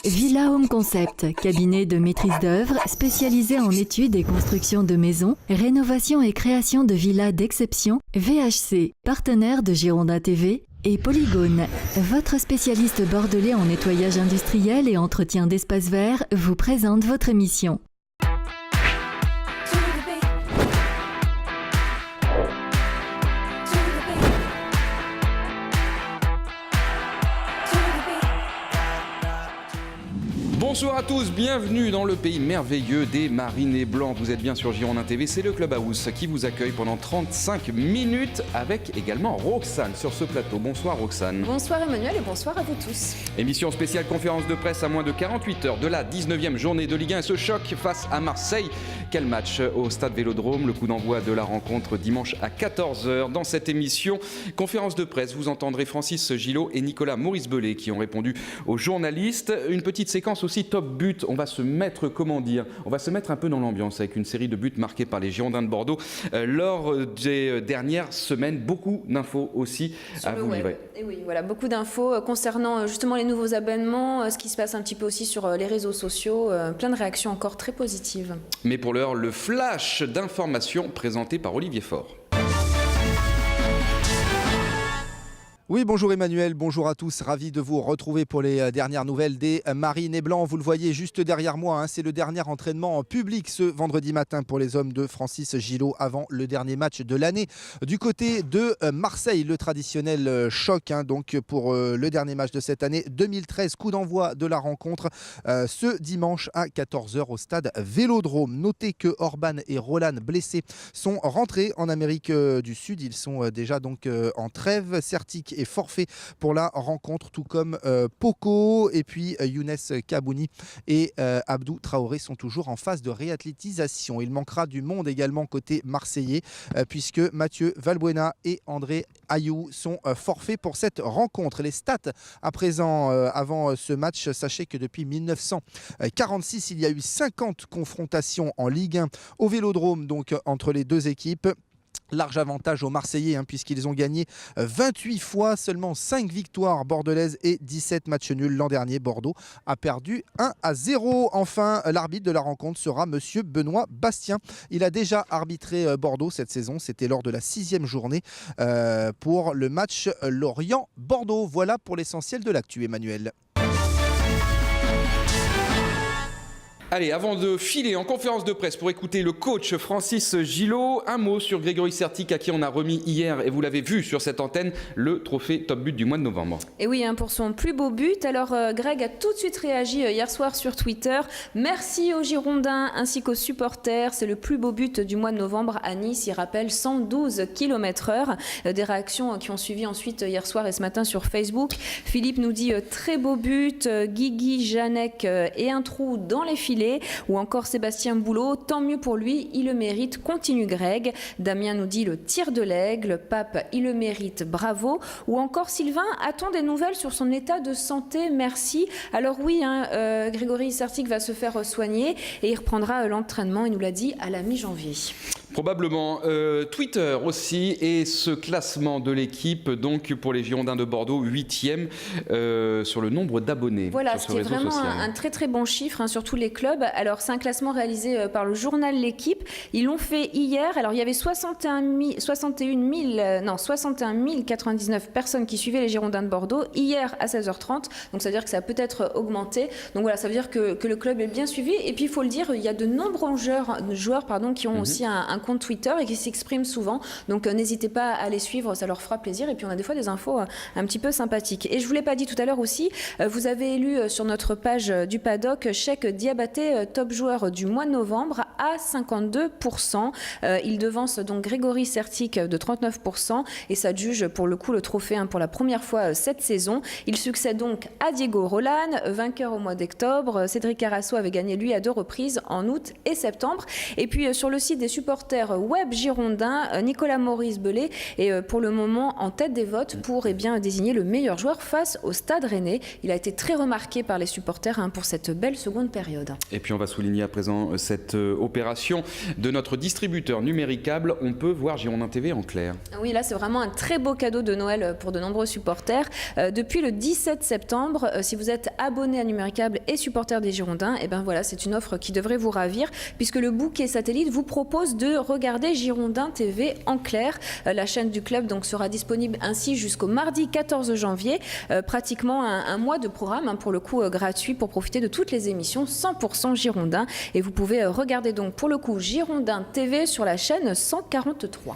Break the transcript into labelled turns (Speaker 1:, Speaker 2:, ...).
Speaker 1: Villa Home Concept, cabinet de maîtrise d'œuvre spécialisé en études et construction de maisons, rénovation et création de villas d'exception, VHC, partenaire de Girondin TV, et Polygone, votre spécialiste bordelais en nettoyage industriel et entretien d'espaces verts, vous présente votre émission.
Speaker 2: Bonsoir à tous, bienvenue dans le pays merveilleux des Marinés Blancs. Vous êtes bien sur Girondin TV, c'est le Clubhouse qui vous accueille pendant 35 minutes avec également Roxane sur ce plateau. Bonsoir Roxane.
Speaker 3: Bonsoir Emmanuel et bonsoir à vous tous.
Speaker 2: Émission spéciale conférence de presse à moins de 48 heures de la 19e journée de Ligue 1 et ce choc face à Marseille. Quel match au stade Vélodrome, le coup d'envoi de la rencontre dimanche à 14h. Dans cette émission, conférence de presse, vous entendrez Francis Gillot et Nicolas Maurice-Bellet qui ont répondu aux journalistes. Une petite séquence aussi top but, on va se mettre, on va se mettre un peu dans l'ambiance avec une série de buts marqués par les Girondins de Bordeaux lors des dernières semaines. Beaucoup d'infos aussi à vous livrer.
Speaker 3: Et oui, voilà, beaucoup d'infos concernant justement les nouveaux abonnements, ce qui se passe un petit peu aussi sur les réseaux sociaux, plein de réactions encore très positives.
Speaker 2: Mais pour l'heure, le flash d'informations présenté par Olivier Faure.
Speaker 4: Oui, bonjour Emmanuel, bonjour à tous, ravi de vous retrouver pour les dernières nouvelles des Marinés Blancs. Vous le voyez juste derrière moi, c'est le dernier entraînement en public ce vendredi matin pour les hommes de Francis Gillot avant le dernier match de l'année. Du côté de Marseille, le traditionnel choc donc pour le dernier match de cette année 2013, coup d'envoi de la rencontre ce dimanche à 14h au stade Vélodrome. Notez que Orban et Roland blessés sont rentrés en Amérique du Sud, ils sont déjà donc en trêve. Certic est forfait pour la rencontre, tout comme Poko et puis Younes Kabouni et Abdou Traoré sont toujours en phase de réathlétisation. Il manquera du monde également côté marseillais puisque Mathieu Valbuena et André Ayou sont forfaits pour cette rencontre. Les stats à présent avant ce match, sachez que depuis 1946 il y a eu 50 confrontations en Ligue 1 au Vélodrome donc entre les deux équipes. Large avantage aux Marseillais puisqu'ils ont gagné 28 fois, seulement 5 victoires bordelaises et 17 matchs nuls. L'an dernier, Bordeaux a perdu 1-0. Enfin, l'arbitre de la rencontre sera monsieur Benoît Bastien. Il a déjà arbitré Bordeaux cette saison, c'était lors de la 6e journée pour le match Lorient-Bordeaux. Voilà pour l'essentiel de l'actu, Emmanuel.
Speaker 2: Allez, avant de filer en conférence de presse pour écouter le coach Francis Gillot, un mot sur Grégory Certic à qui on a remis hier, et vous l'avez vu sur cette antenne, le trophée top but du mois de novembre.
Speaker 3: Et oui, pour son plus beau but. Alors Greg a tout de suite réagi hier soir sur Twitter. Merci aux Girondins ainsi qu'aux supporters. C'est le plus beau but du mois de novembre à Nice. Il rappelle 112 km/h. Des réactions qui ont suivi ensuite hier soir et ce matin sur Facebook. Philippe nous dit très beau but. Guigui Janek et un trou dans les filets. Ou encore Sébastien Boulot, tant mieux pour lui, il le mérite, continue Greg. Damien nous dit le tir de l'aigle, Pape, il le mérite, bravo. Ou encore Sylvain, a-t-on des nouvelles sur son état de santé? Merci. Alors oui, Grégory Certic va se faire soigner et il reprendra l'entraînement, il nous l'a dit, à la mi-janvier.
Speaker 2: Probablement. Twitter aussi et ce classement de l'équipe donc pour les Girondins de Bordeaux 8e sur le nombre d'abonnés.
Speaker 3: Voilà,
Speaker 2: sur ce réseau
Speaker 3: vraiment
Speaker 2: social.
Speaker 3: un très très bon chiffre sur tous les clubs. Alors c'est un classement réalisé par le journal L'Équipe. Ils l'ont fait hier. Alors il y avait 61 099 personnes qui suivaient les Girondins de Bordeaux hier à 16h30. Donc ça veut dire que ça a peut-être augmenté. Donc voilà, ça veut dire que le club est bien suivi. Et puis il faut le dire, il y a de nombreux joueurs qui ont aussi un compte Twitter et qui s'expriment souvent. Donc n'hésitez pas à les suivre, ça leur fera plaisir. Et puis on a des fois des infos un petit peu sympathiques. Et je ne vous l'ai pas dit tout à l'heure aussi, vous avez élu sur notre page du paddock Cheikh Diabaté top joueur du mois de novembre à 52%. Il devance donc Grégory Certic de 39% et s'adjuge pour le coup le trophée pour la première fois cette saison. Il succède donc à Diego Roland, vainqueur au mois d'octobre. Cédric Carasso avait gagné lui à 2 reprises en août et septembre. Et puis sur le site des supporters web girondins, Nicolas Maurice-Bellet est pour le moment en tête des votes pour désigner le meilleur joueur face au Stade Rennais. Il a été très remarqué par les supporters pour cette belle seconde période.
Speaker 2: Et puis on va souligner à présent cette opération de notre distributeur Numéricable. On peut voir Girondin TV en clair.
Speaker 3: Oui, là c'est vraiment un très beau cadeau de Noël pour de nombreux supporters. Depuis le 17 septembre, si vous êtes abonné à Numéricable et supporter des Girondins, et ben voilà, c'est une offre qui devrait vous ravir puisque le bouquet satellite vous propose de regarder Girondin TV en clair. La chaîne du club donc sera disponible ainsi jusqu'au mardi 14 janvier. Pratiquement un mois de programme pour le coup gratuit pour profiter de toutes les émissions 100% Girondins. Et vous pouvez regarder donc pour le coup Girondin TV sur la chaîne 143.